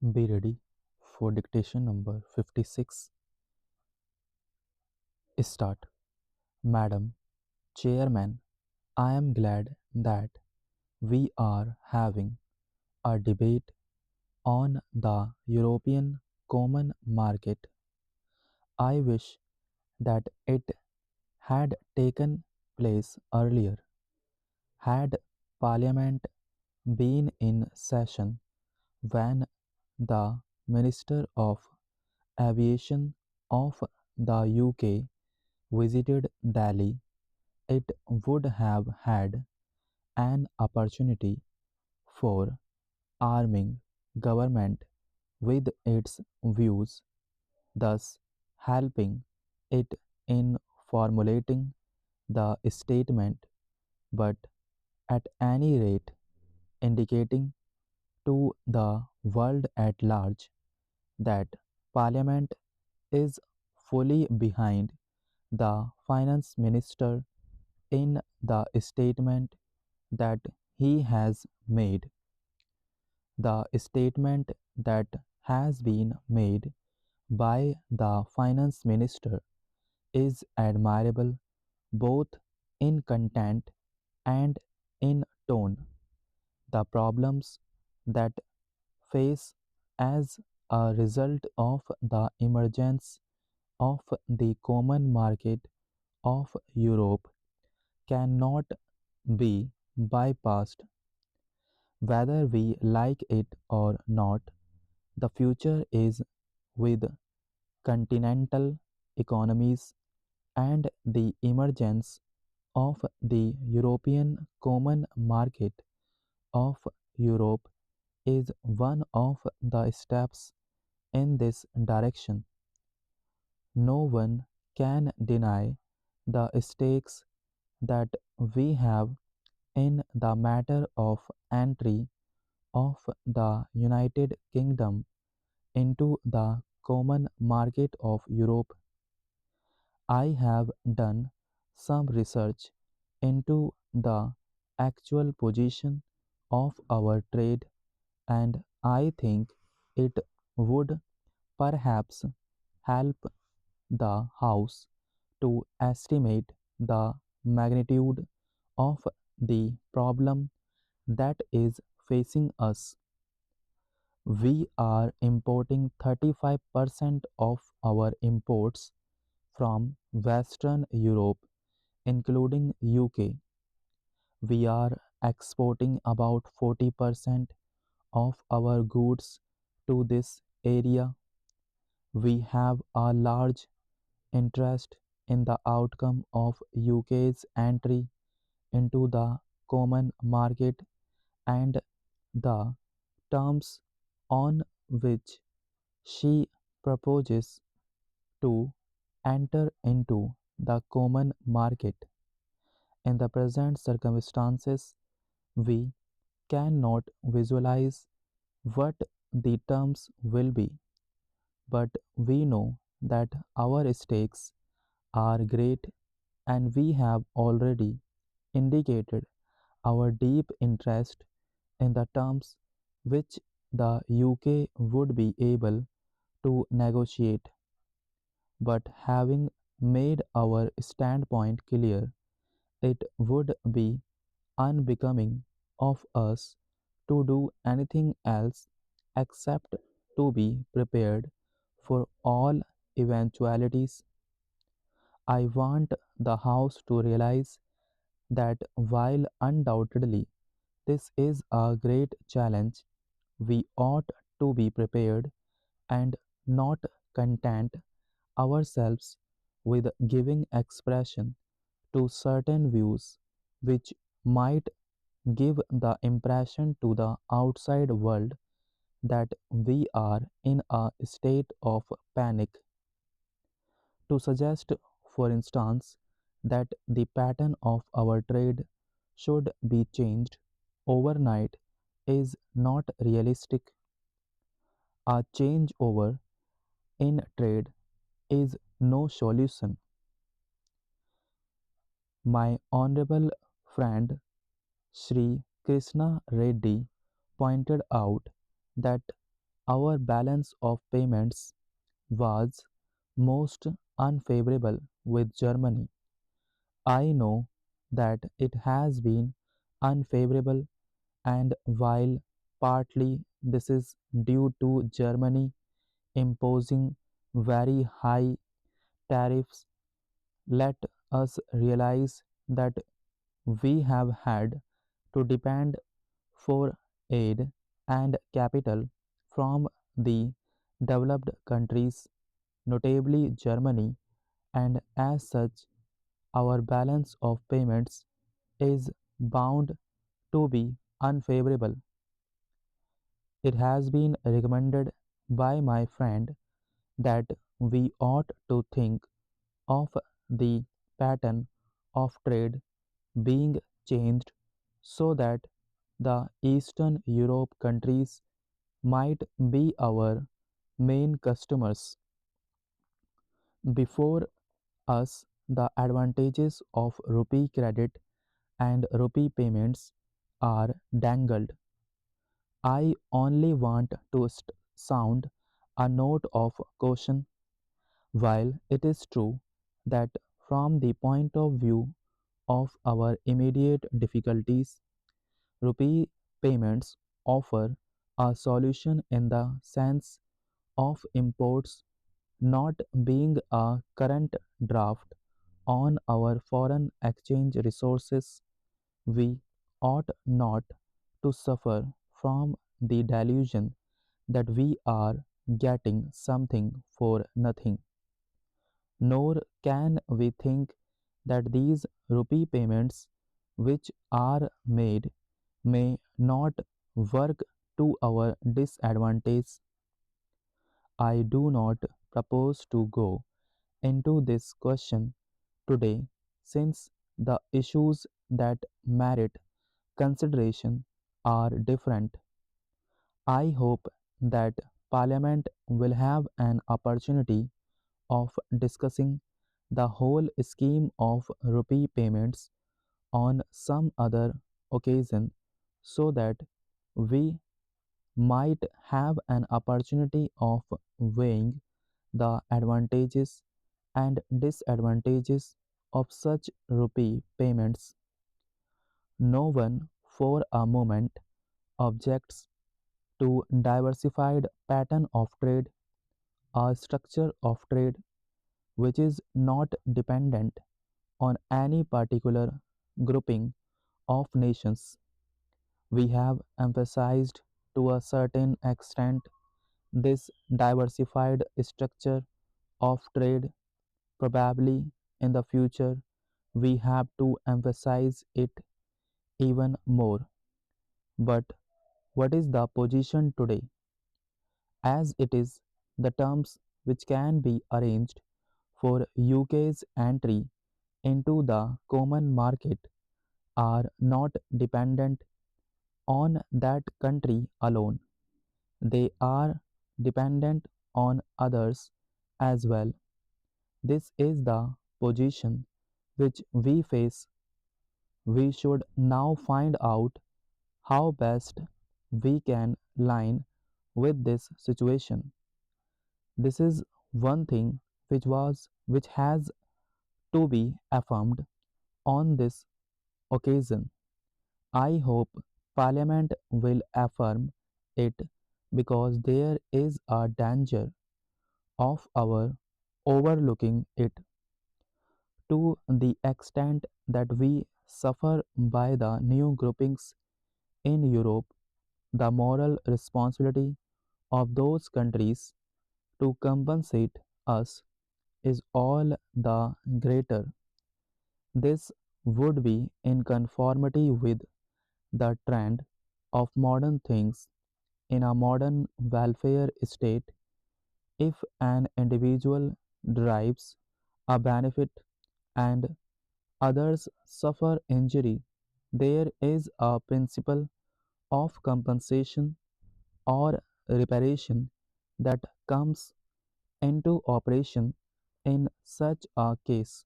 Be ready for dictation number 56. Start. Madam Chairman, I am glad that we are having a debate on the European Common Market. I wish that it had taken place earlier. Had Parliament been in session when the Minister of Aviation of the UK visited Delhi, it would have had an opportunity for arming government with its views, thus helping it in formulating the statement, but at any rate indicating to the world at large that Parliament is fully behind the Finance Minister in the statement that he has made. The statement that has been made by the Finance Minister is admirable both in content and in tone. The problems that face as a result of the emergence of the common market of Europe cannot be bypassed. Whether we like it or not, the future is with continental economies, and the emergence of the European Common Market of Europe is one of the steps in this direction. No one can deny the stakes that we have in the matter of entry of the United Kingdom into the common market of Europe. I have done some research into the actual position of our trade, and I think it would perhaps help the House to estimate the magnitude of the problem that is facing us. We are importing 35% of our imports from Western Europe, including UK. We are exporting about 40% of our goods to this area. We have a large interest in the outcome of UK's entry into the common market and the terms on which she proposes to enter into the common market. In the present circumstances, we cannot visualize what the terms will be, but we know that our stakes are great, and we have already indicated our deep interest in the terms which the UK would be able to negotiate. But having made our standpoint clear, it would be unbecoming of us to do anything else except to be prepared for all eventualities. I want the House to realize that while undoubtedly this is a great challenge, we ought to be prepared and not content ourselves with giving expression to certain views which might give the impression to the outside world that we are in a state of panic. To suggest, for instance, that the pattern of our trade should be changed overnight is not realistic. A changeover in trade is no solution. My honorable friend Sri Krishna Reddy pointed out that our balance of payments was most unfavorable with Germany. I know that it has been unfavorable, and while partly this is due to Germany imposing very high tariffs, let us realize that we have had to depend for aid and capital from the developed countries, notably Germany, and as such, our balance of payments is bound to be unfavorable. It has been recommended by my friend that we ought to think of the pattern of trade being changed so that the Eastern Europe countries might be our main customers. Before us, the advantages of rupee credit and rupee payments are dangled. I only want to sound a note of caution. While it is true that from the point of view of our immediate difficulties, rupee payments offer a solution in the sense of imports not being a current draft on our foreign exchange resources. We ought not to suffer from the delusion that we are getting something for nothing, nor can we think that these rupee payments which are made may not work to our disadvantage. I do not propose to go into this question today since the issues that merit consideration are different. I hope that Parliament will have an opportunity of discussing the whole scheme of rupee payments on some other occasion so that we might have an opportunity of weighing the advantages and disadvantages of such rupee payments. No one for a moment objects to diversified pattern of trade, a structure of trade which is not dependent on any particular grouping of nations. We have emphasized to a certain extent this diversified structure of trade. Probably in the future we have to emphasize it even more. But what is the position today? As it is, the terms which can be arranged for UK's entry into the common market are not dependent on that country alone. They are dependent on others as well. This is the position which we face. We should now find out how best we can line with this situation. This is one thing which has to be affirmed on this occasion. I hope Parliament will affirm it because there is a danger of our overlooking it to the extent that we suffer by the new groupings in Europe. The moral responsibility of those countries to compensate us is all the greater. This would be in conformity with the trend of modern things in a modern welfare state. If an individual derives a benefit and others suffer injury, there is a principle of compensation or reparation that comes into operation in such a case.